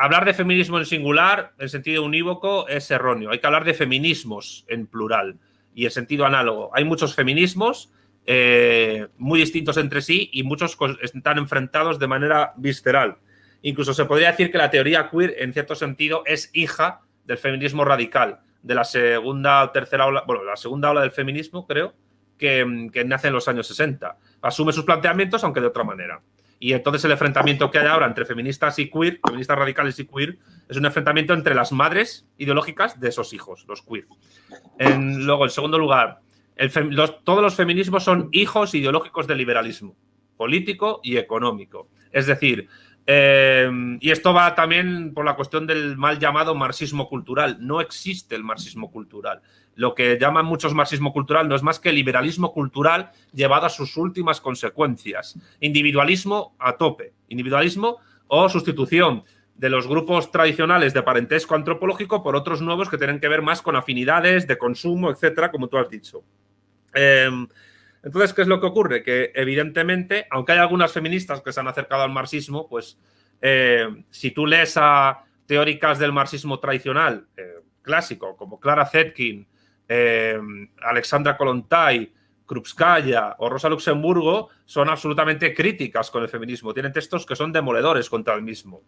hablar de feminismo en singular, en sentido unívoco, es erróneo. Hay que hablar de feminismos en plural y en sentido análogo. Hay muchos feminismos muy distintos entre sí y muchos están enfrentados de manera visceral. Incluso se podría decir que la teoría queer, en cierto sentido, es hija del feminismo radical, de la segunda o tercera ola, bueno, la segunda ola del feminismo, creo, que nace en los años 60. Asume sus planteamientos, aunque de otra manera. Y entonces el enfrentamiento que hay ahora entre feministas y queer, feministas radicales y queer, es un enfrentamiento entre las madres ideológicas de esos hijos, los queer. Luego, en segundo lugar, todos los feminismos son hijos ideológicos del liberalismo, político y económico. Es decir, y esto va también por la cuestión del mal llamado marxismo cultural. No existe el marxismo cultural. Lo que llaman muchos marxismo cultural no es más que liberalismo cultural llevado a sus últimas consecuencias. Individualismo a tope. Individualismo o sustitución de los grupos tradicionales de parentesco antropológico por otros nuevos que tienen que ver más con afinidades de consumo, etcétera, como tú has dicho. Entonces, ¿qué es lo que ocurre? Que evidentemente, aunque hay algunas feministas que se han acercado al marxismo, pues si tú lees a teóricas del marxismo tradicional, clásico, como Clara Zetkin, Alexandra Kollontai, Krupskaya o Rosa Luxemburgo, son absolutamente críticas con el feminismo. Tienen textos que son demoledores contra el mismo.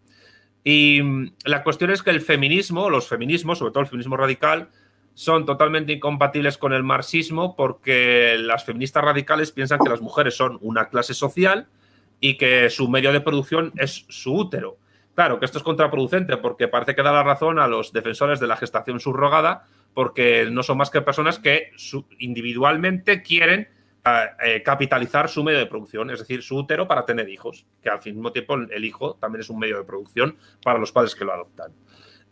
Y la cuestión es que el feminismo, los feminismos, sobre todo el feminismo radical, son totalmente incompatibles con el marxismo porque las feministas radicales piensan que las mujeres son una clase social y que su medio de producción es su útero. Claro, que esto es contraproducente porque parece que da la razón a los defensores de la gestación subrogada porque no son más que personas que individualmente quieren capitalizar su medio de producción, es decir, su útero para tener hijos, que al mismo tiempo el hijo también es un medio de producción para los padres que lo adoptan.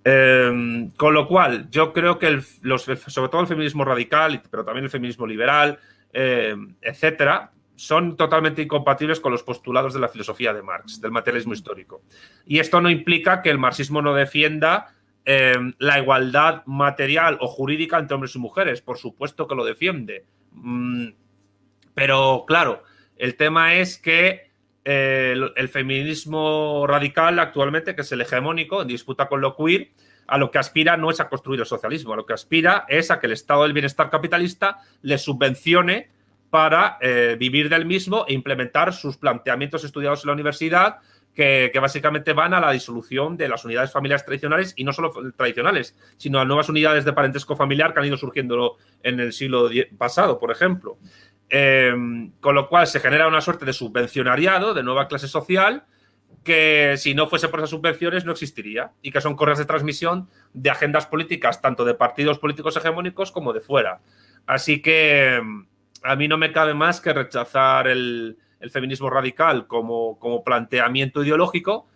Con lo cual, yo creo que sobre todo el feminismo radical, pero también el feminismo liberal, etcétera, son totalmente incompatibles con los postulados de la filosofía de Marx, del materialismo histórico. Y esto no implica que el marxismo no defienda la igualdad material o jurídica entre hombres y mujeres. Por supuesto que lo defiende. Pero, claro, el tema es que el feminismo radical actualmente, que es el hegemónico, en disputa con lo queer, a lo que aspira no es a construir el socialismo, a lo que aspira es a que el estado del bienestar capitalista le subvencione para vivir del mismo e implementar sus planteamientos estudiados en la universidad que básicamente van a la disolución de las unidades familiares tradicionales y no solo tradicionales, sino a nuevas unidades de parentesco familiar que han ido surgiendo en el siglo pasado, por ejemplo. Con lo cual se genera una suerte de subvencionariado, de nueva clase social, que si no fuese por esas subvenciones no existiría y que son correas de transmisión de agendas políticas, tanto de partidos políticos hegemónicos como de fuera. Así que a mí no me cabe más que rechazar el feminismo radical como planteamiento ideológico